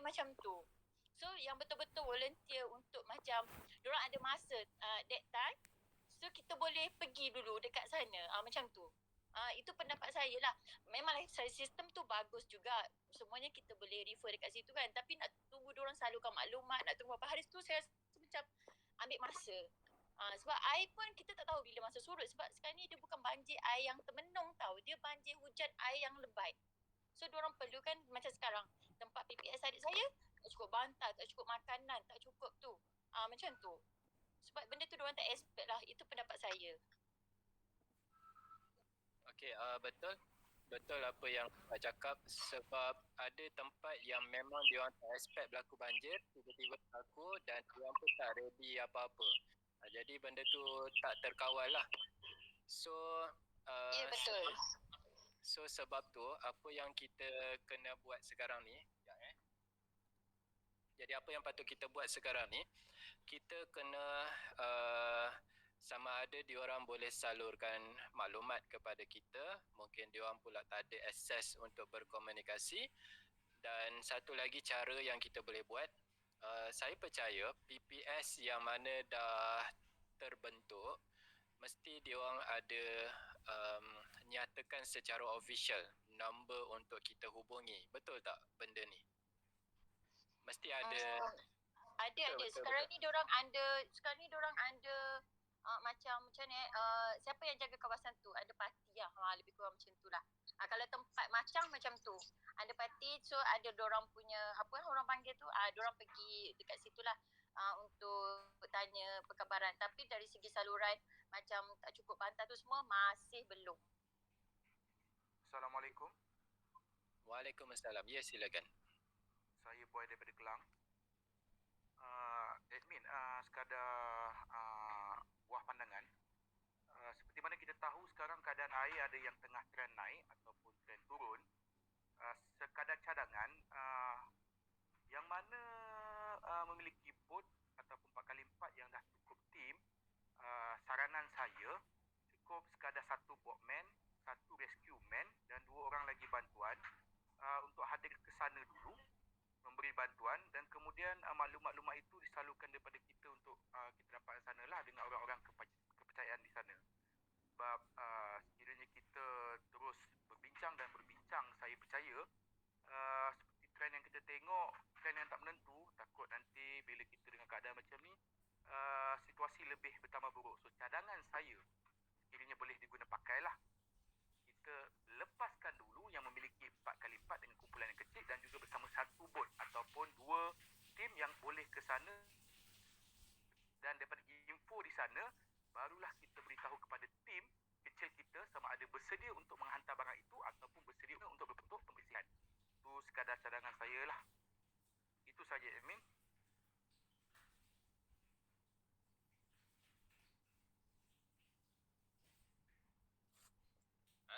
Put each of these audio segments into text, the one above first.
macam tu. So yang betul-betul volunteer untuk macam diorang ada masa that time, so kita boleh pergi dulu dekat sana, macam tu. Itu pendapat saya lah. Memanglah sistem tu bagus juga, semuanya kita boleh refer dekat situ kan, tapi nak tunggu diorang salurkan maklumat, nak tunggu berapa hari tu saya rasa macam ambil masa. Sebab air pun kita tak tahu bila masa surut, sebab sekarang ni dia bukan banjir air yang termenung tau, dia banjir hujan air yang lebat. So diorang perlukan macam sekarang tempat PPS adik saya tak cukup bantal, tak cukup makanan, tak cukup tu. Macam tu. Sebab benda tu diorang tak expect lah. Itu pendapat saya. Okey, betul. Betul apa yang Pak cakap, sebab ada tempat yang memang diorang tak expect berlaku banjir, tiba-tiba berlaku dan diorang pun tak ready apa-apa. Jadi benda tu tak terkawal lah. So, Ya, betul. So sebab tu apa yang kita kena buat sekarang ni, jadi apa yang patut kita buat sekarang ni, kita kena sama ada diorang boleh salurkan maklumat kepada kita, mungkin diorang pula tak ada akses untuk berkomunikasi. Dan satu lagi cara yang kita boleh buat, saya percaya PPS yang mana dah terbentuk, mesti diorang ada nyatakan secara official number untuk kita hubungi. Betul tak benda ni? Mesti ada. Ada. Sekarang ni diorang ada macam ni, siapa yang jaga kawasan tu? Ada parti lah, lebih kurang macam tu lah. Kalau tempat macam tu, ada parti, so ada diorang punya, apa orang panggil tu, diorang pergi dekat situ lah untuk tanya perkabaran. Tapi dari segi saluran, macam tak cukup bantal tu semua, masih belum. Assalamualaikum. Waalaikumsalam. Ya, silakan. Saya Boy daripada Kelang. Admin, sekadar buah pandangan. Seperti mana kita tahu sekarang keadaan air ada yang tengah trend naik ataupun trend turun. Sekadar cadangan, yang mana memiliki bot ataupun 4x4 yang dah cukup tim, saranan saya cukup sekadar satu boatman, satu rescue man dan 2 orang lagi bantuan untuk hadir ke sana dulu, memberi bantuan, dan kemudian maklumat-maklumat itu disalurkan daripada kita untuk kita dapat ke sana lah dengan orang-orang kepercayaan di sana. Sebab sekiranya kita terus berbincang, saya percaya seperti trend yang kita tengok, trend yang tak menentu, takut nanti bila kita dengan keadaan macam ni situasi lebih bertambah buruk. So cadangan saya sekiranya boleh diguna pakailah, kita lepaskan dulu yang memiliki 4x4 dengan kumpulan yang kecil dan juga bersama satu bot ataupun 2 tim yang boleh ke sana, dan daripada info di sana barulah kita beritahu kepada tim kecil kita sama ada bersedia untuk menghantar barang itu ataupun bersedia untuk berbentuk pembersihan. Itu sekadar cadangan saya lah. Itu saja, admin.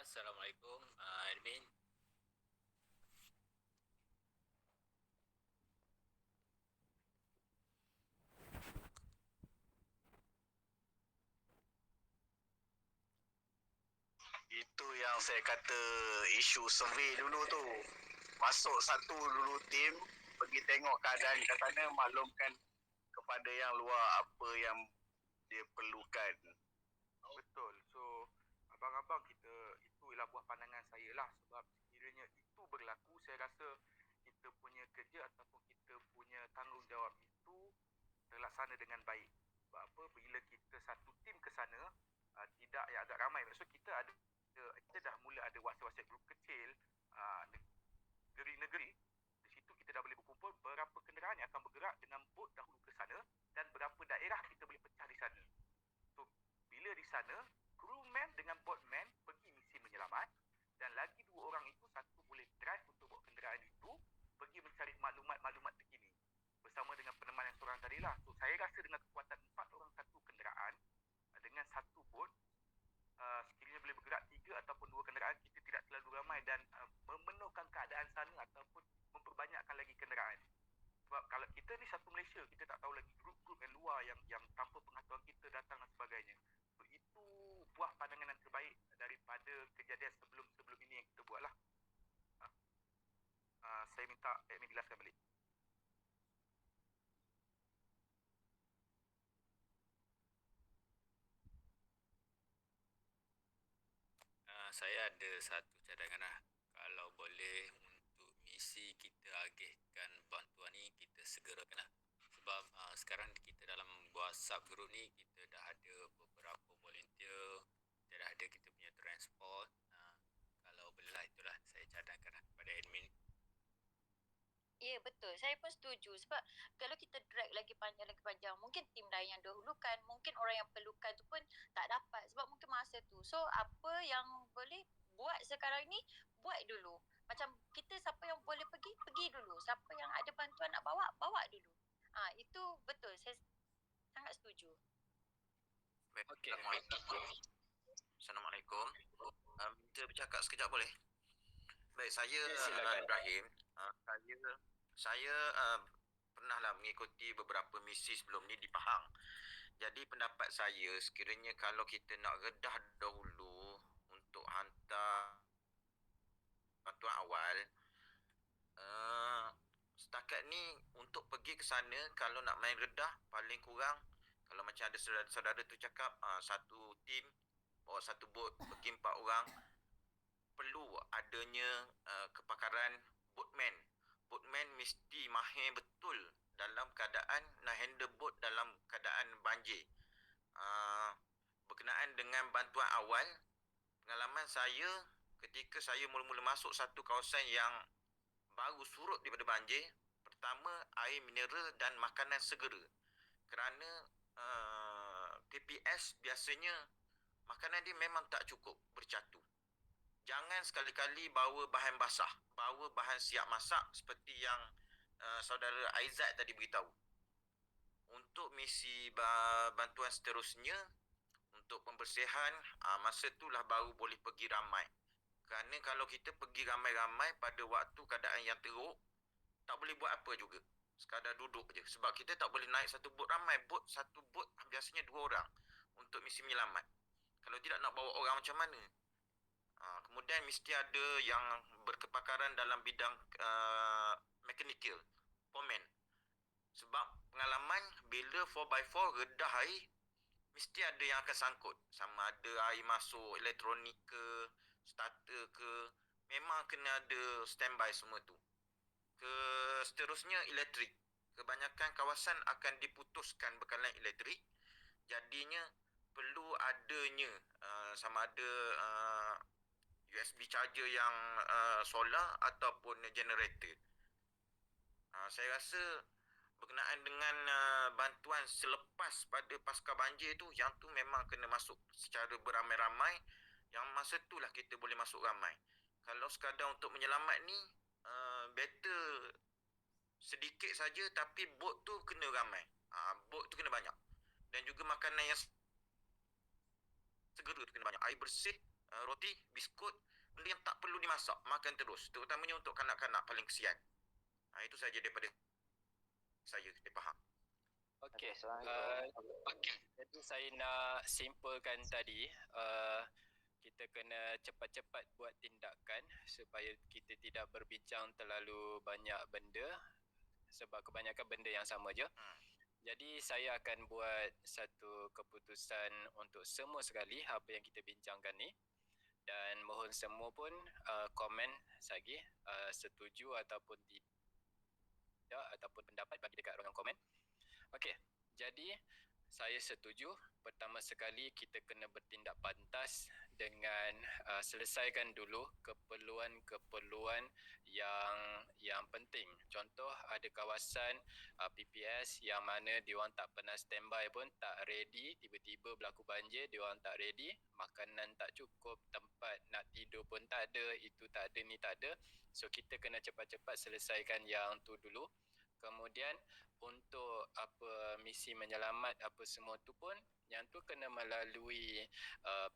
Assalamualaikum, admin. Itu yang saya kata isu survey dulu tu. Masuk satu dulu tim, pergi tengok keadaan kat sana, maklumkan kepada yang luar apa yang dia perlukan. Betul. So abang-abang, kita, itu ialah buah pandangan saya lah. Sebab sekiranya itu berlaku, saya rasa kita punya kerja ataupun kita punya tanggungjawab itu terlaksana dengan baik. Sebab apa? Bila kita satu tim ke sana, tidak yang agak ramai. Maksud kita dah mula ada WhatsApp group kecil, negeri-negeri. Di situ kita dah boleh berkumpul berapa kenderaan yang akan bergerak dengan bot dahulu ke sana dan berapa daerah kita boleh pecah di sana. So bila di sana, crewman dengan boatman pergi misi menyelamat, dan lagi 2 orang itu, satu boleh drive untuk bawa kenderaan itu pergi mencari maklumat-maklumat terkini bersama dengan peneman yang seorang tadi lah. So saya rasa dengan kekuatan 4 orang satu kenderaan dengan satu bot, sekiranya boleh bergerak 3 ataupun 2 kenderaan, kita tidak terlalu ramai dan memenuhkan keadaan sana ataupun memperbanyakkan lagi kenderaan. Sebab kalau kita ni satu Malaysia, kita tak tahu lagi grup-grup yang luar yang tanpa pengetahuan kita datang dan sebagainya. So itu buah pandangan yang terbaik daripada kejadian sebelum ini yang kita buat lah. Saya minta admin jelaskan balik. Saya ada satu cadangan lah. Kalau boleh untuk misi kita agihkan bantuan ni, kita segerakan lah. Sebab sekarang kita dalam WhatsApp group ni, kita dah ada beberapa volunteer, kita dah ada kita punya transport. Kalau boleh lah, itulah saya cadangkan lah pada admin. Ya, betul. Saya pun setuju. Sebab kalau kita drag lagi panjang, mungkin tim lain yang dahulukan, mungkin orang yang perlukan tu pun tak dapat sebab mungkin masa tu. So, apa yang boleh buat sekarang ni, buat dulu. Macam kita siapa yang boleh pergi dulu. Siapa yang ada bantuan nak bawa dulu. Itu betul. Saya sangat setuju. Baik, Okey. Assalamualaikum. Minta bercakap sekejap boleh? Baik, saya Silakan. Ibrahim. Saya pernahlah mengikuti beberapa misi sebelum ni di Pahang. Jadi pendapat saya, sekiranya kalau kita nak redah dahulu untuk hantar bantuan awal, setakat ni untuk pergi ke sana, kalau nak main redah, paling kurang kalau macam ada saudara tu cakap, satu tim bawa satu bot pergi 4 orang, perlu adanya kepakaran boatman. Boatman mesti mahir betul dalam keadaan nak handle boat dalam keadaan banjir. Berkenaan dengan bantuan awal, pengalaman saya ketika saya mula-mula masuk satu kawasan yang baru surut daripada banjir, pertama air mineral dan makanan segera. Kerana PPS biasanya makanan dia memang tak cukup bercatu. Jangan sekali-kali bawa bahan basah, bawa bahan siap masak seperti yang saudara Aizat tadi beritahu. Untuk misi bantuan seterusnya, untuk pembersihan, masa itulah baru boleh pergi ramai. Kerana kalau kita pergi ramai-ramai pada waktu keadaan yang teruk, tak boleh buat apa juga. Sekadar duduk je. Sebab kita tak boleh naik satu bot ramai. Satu bot biasanya 2 orang untuk misi menyelamat. Kalau tidak nak bawa orang macam mana? Kemudian mesti ada yang berkepakaran dalam bidang mechanical, foreman. Sebab pengalaman bila 4x4 redah air, mesti ada yang akan sangkut. Sama ada air masuk elektronik ke, starter ke, memang kena ada standby semua tu. Seterusnya elektrik. Kebanyakan kawasan akan diputuskan bekalan elektrik. Jadinya perlu adanya sama ada USB charger yang solar ataupun generator. Saya rasa berkenaan dengan bantuan selepas pada pasca banjir tu, yang tu memang kena masuk secara beramai-ramai. Yang masa tu lah kita boleh masuk ramai. Kalau sekadar untuk menyelamat ni, better sedikit saja tapi bot tu kena ramai. Bot tu kena banyak. Dan juga makanan yang segera tu kena banyak. Air bersih, roti, biskut, benda yang tak perlu dimasak, makan terus. Terutamanya untuk kanak-kanak paling kesian. Itu saja daripada saya di Pahang. Okey. Jadi saya nak simpulkan tadi, kita kena cepat-cepat buat tindakan supaya kita tidak berbincang terlalu banyak benda sebab kebanyakan benda yang sama je. Jadi saya akan buat satu keputusan untuk semua sekali apa yang kita bincangkan ni, dan mohon semua pun komen lagi setuju ataupun tidak ataupun pendapat bagi dekat ruangan komen. Okey, jadi saya setuju. Pertama sekali kita kena bertindak pantas dengan selesaikan dulu keperluan-keperluan yang penting. Contoh ada kawasan PPS yang mana diorang tak pernah standby pun, tak ready, tiba-tiba berlaku banjir, diorang tak ready, makanan tak cukup, tempat nak tidur pun tak ada, itu tak ada, ni tak ada. So kita kena cepat-cepat selesaikan yang tu dulu. Kemudian untuk misi menyelamat apa semua tu pun, yang tu kena melalui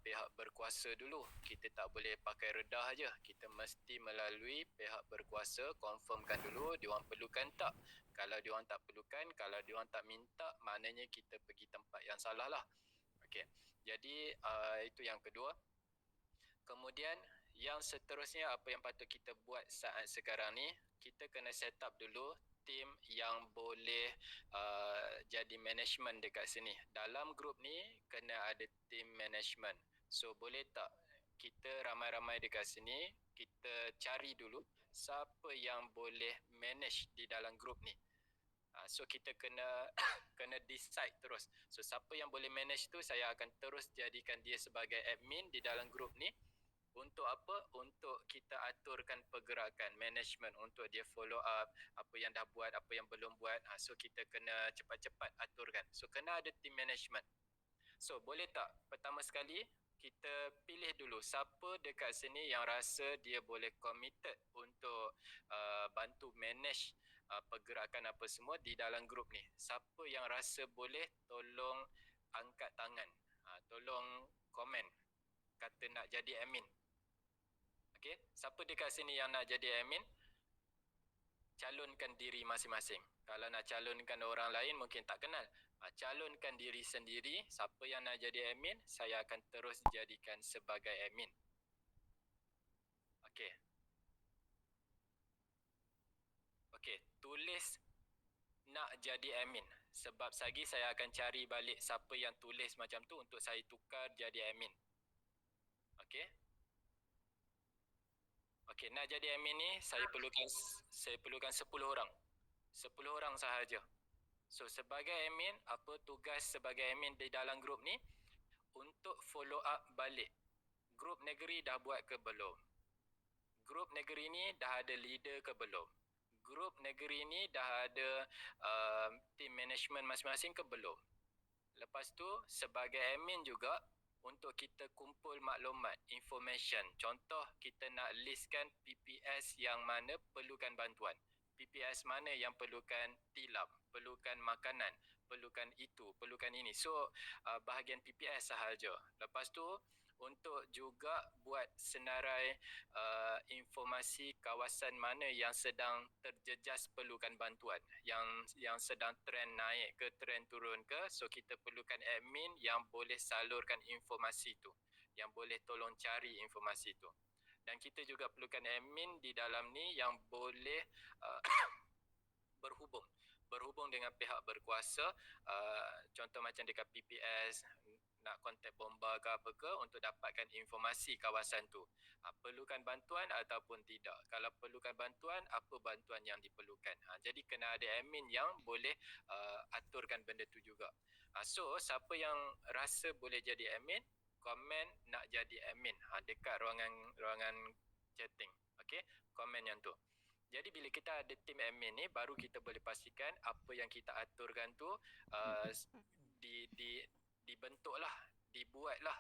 pihak berkuasa dulu. Kita tak boleh pakai redah aja. Kita mesti melalui pihak berkuasa, confirmkan dulu diorang perlukan tak. Kalau diorang tak perlukan, kalau diorang tak minta, maknanya kita pergi tempat yang salah lah. Okey. Jadi itu yang kedua. Kemudian yang seterusnya, apa yang patut kita buat saat sekarang ni, kita kena set up dulu tim yang boleh jadi management dekat sini. Dalam grup ni kena ada tim management. So boleh tak kita ramai-ramai dekat sini, kita cari dulu siapa yang boleh manage di dalam grup ni. So kita kena kena decide terus. So siapa yang boleh manage tu, saya akan terus jadikan dia sebagai admin di dalam grup ni. Untuk apa? Untuk kita aturkan pergerakan management, untuk dia follow up apa yang dah buat, apa yang belum buat. So kita kena cepat-cepat aturkan. So kena ada team management. So boleh tak pertama sekali kita pilih dulu siapa dekat sini yang rasa dia boleh committed untuk bantu manage pergerakan apa semua di dalam grup ni. Siapa yang rasa boleh, tolong angkat tangan. Tolong komen kata nak jadi admin. Okey, siapa dekat sini yang nak jadi admin? Calonkan diri masing-masing. Kalau nak calonkan orang lain mungkin tak kenal. Calonkan diri sendiri. Siapa yang nak jadi admin, saya akan terus jadikan sebagai admin. Okey. Okey, tulis nak jadi admin. Sebab lagi saya akan cari balik siapa yang tulis macam tu untuk saya tukar jadi admin. Okey. Okey, nak jadi admin ni saya perlukan 10 orang. 10 orang sahaja. So sebagai admin, apa tugas sebagai admin di dalam grup ni? Untuk follow up balik. Grup negeri dah buat ke belum? Grup negeri ni dah ada leader ke belum? Grup negeri ni dah ada team management masing-masing ke belum? Lepas tu sebagai admin juga, untuk kita kumpul maklumat, information. Contoh, kita nak listkan PPS yang mana perlukan bantuan. PPS mana yang perlukan tilap, perlukan makanan, perlukan itu, perlukan ini. So, bahagian PPS sahaja. Lepas tu, untuk juga buat senarai informasi kawasan mana yang sedang terjejas perlukan bantuan, yang sedang trend naik ke trend turun ke. So kita perlukan admin yang boleh salurkan informasi tu, yang boleh tolong cari informasi tu. Dan kita juga perlukan admin di dalam ni yang boleh berhubung dengan pihak berkuasa, contoh macam dekat PPS, nak kontak bomba ke apa ke, untuk dapatkan informasi kawasan tu. Perlukan bantuan ataupun tidak. Kalau perlukan bantuan, apa bantuan yang diperlukan. Jadi kena ada admin yang boleh aturkan benda tu juga. So siapa yang rasa boleh jadi admin, komen nak jadi admin dekat ruangan chatting. Okey, komen yang tu. Jadi bila kita ada tim admin ni, baru kita boleh pastikan apa yang kita aturkan tu dibentuklah, dibuatlah.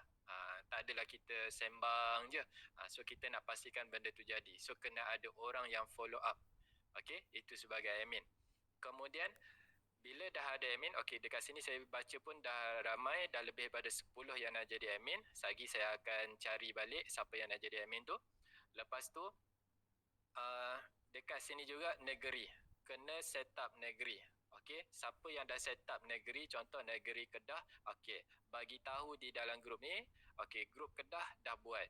Tak adalah kita sembang je. So kita nak pastikan benda tu jadi. So kena ada orang yang follow up. Okey, itu sebagai admin. Kemudian bila dah ada admin, okey, dekat sini saya baca pun dah ramai, dah lebih daripada 10 yang nak jadi admin. Lagi saya akan cari balik siapa yang nak jadi admin tu. Lepas tu dekat sini juga negeri. Kena set up negeri. Okey, siapa yang dah set up negeri, contoh negeri Kedah, okey, bagi tahu di dalam grup ni, okey, grup Kedah dah buat.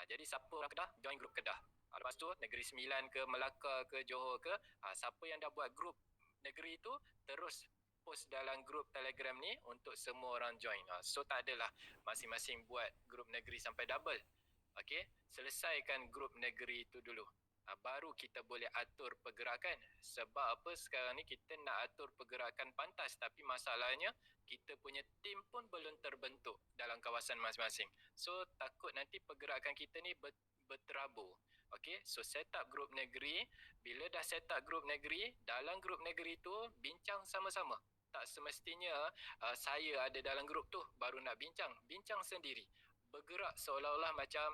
Jadi siapa orang Kedah, join grup Kedah. Lepas tu negeri Sembilan ke, Melaka ke, Johor ke, siapa yang dah buat grup negeri tu, terus post dalam grup Telegram ni untuk semua orang join. So tak adalah masing-masing buat grup negeri sampai double. Okey, selesaikan grup negeri itu dulu. Baru kita boleh atur pergerakan. Sebab apa, sekarang ni kita nak atur pergerakan pantas, tapi masalahnya kita punya tim pun belum terbentuk dalam kawasan masing-masing. So takut nanti pergerakan kita ni berterabur. Okey, so set up grup negeri. Bila dah set up grup negeri, dalam grup negeri tu bincang sama-sama. Tak semestinya saya ada dalam grup tu baru nak bincang. Bincang sendiri. Bergerak seolah-olah macam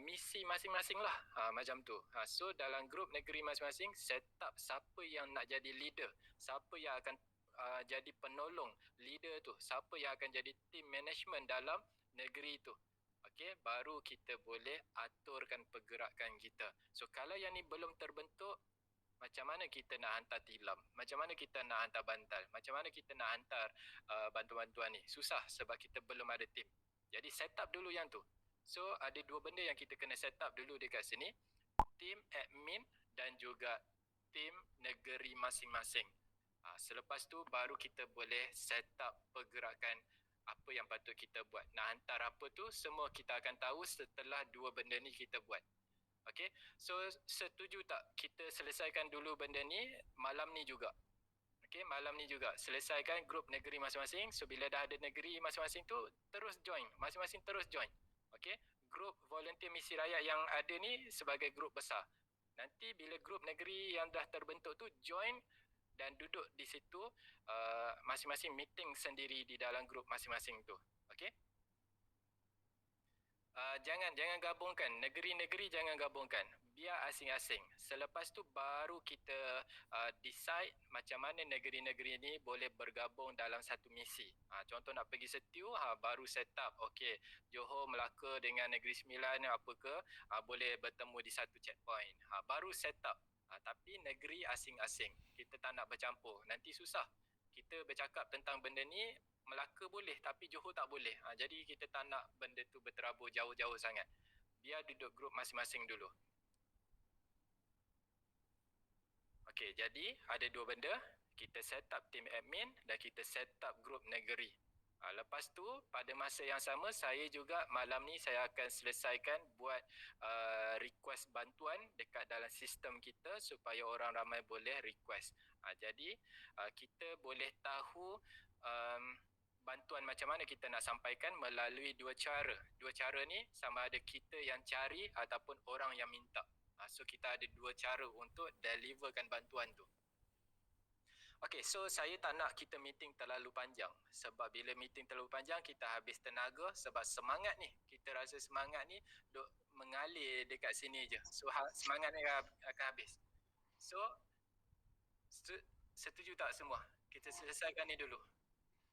misi masing-masing lah, macam tu. So dalam grup negeri masing-masing, set up siapa yang nak jadi leader, siapa yang akan jadi penolong leader tu, siapa yang akan jadi team management dalam negeri tu. Okey, baru kita boleh aturkan pergerakan kita. So kalau yang ni belum terbentuk, macam mana kita nak hantar tilam, macam mana kita nak hantar bantal, macam mana kita nak hantar bantuan-bantuan ni. Susah sebab kita belum ada tim. Jadi set up dulu yang tu. So ada dua benda yang kita kena set up dulu dekat sini. Tim admin dan juga tim negeri masing-masing. Selepas tu baru kita boleh set up pergerakan apa yang patut kita buat. Nak hantar apa tu semua kita akan tahu setelah dua benda ni kita buat. Okay, so setuju tak kita selesaikan dulu benda ni malam ni juga? Okay, malam ni juga selesaikan grup negeri masing-masing. So bila dah ada negeri masing-masing tu, terus join, masing-masing terus join. Okay, grup volunteer misi rakyat yang ada ni sebagai grup besar. Nanti bila grup negeri yang dah terbentuk tu join dan duduk di situ, masing-masing meeting sendiri di dalam grup masing-masing tu. Okay, jangan gabungkan, negeri-negeri jangan gabungkan, biar asing-asing. Selepas tu baru kita decide macam mana negeri-negeri ni boleh bergabung dalam satu misi. Contoh nak pergi Setiu, baru set up, okey, Johor, Melaka dengan Negeri Sembilan apa ke, boleh bertemu di satu checkpoint. Baru set up. Tapi negeri asing-asing, kita tak nak bercampur, nanti susah. Kita bercakap tentang benda ni, Melaka boleh tapi Johor tak boleh. Jadi kita tak nak benda tu berterabur jauh-jauh sangat. Biar duduk grup masing-masing dulu. Okey, jadi ada dua benda. Kita set up tim admin dan kita set up grup negeri. Lepas tu pada masa yang sama saya juga malam ni saya akan selesaikan buat request bantuan dekat dalam sistem kita supaya orang ramai boleh request. Jadi kita boleh tahu bantuan macam mana kita nak sampaikan melalui dua cara. Dua cara ni sama ada kita yang cari ataupun orang yang minta. So kita ada dua cara untuk deliverkan bantuan tu. Okay, so saya tak nak kita meeting terlalu panjang. Sebab bila meeting terlalu panjang, kita habis tenaga. Sebab semangat ni, kita rasa semangat ni duk mengalir dekat sini je. So semangat ni akan habis. So, setuju tak semua? Kita selesaikan ni dulu.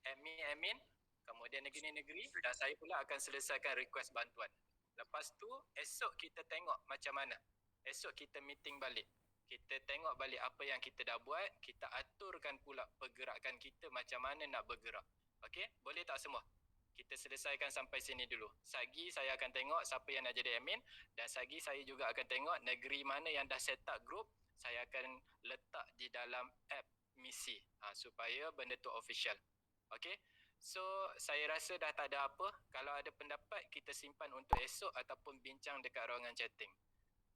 Admin, kemudian negeri-negeri, dan saya pula akan selesaikan request bantuan. Lepas tu, esok kita tengok macam mana. Esok kita meeting balik. Kita tengok balik apa yang kita dah buat, kita aturkan pula pergerakan kita macam mana nak bergerak. Okey, boleh tak semua? Kita selesaikan sampai sini dulu. Sagi saya akan tengok siapa yang nak jadi admin dan sagi saya juga akan tengok negeri mana yang dah set up group, saya akan letak di dalam app misi supaya benda tu official. Okey. So, saya rasa dah tak ada apa. Kalau ada pendapat, kita simpan untuk esok ataupun bincang dekat ruangan chatting.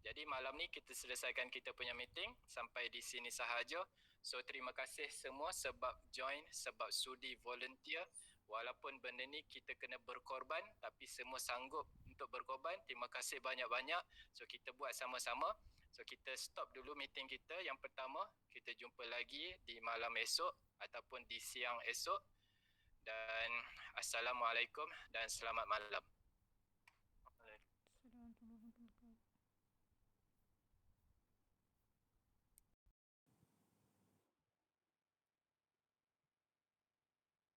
Jadi malam ni kita selesaikan kita punya meeting sampai di sini sahaja. So terima kasih semua sebab join, sebab sudi volunteer. Walaupun benda ni kita kena berkorban tapi semua sanggup untuk berkorban. Terima kasih banyak-banyak. So kita buat sama-sama. So kita stop dulu meeting kita yang pertama. Kita jumpa lagi di malam esok ataupun di siang esok. Dan Assalamualaikum dan selamat malam.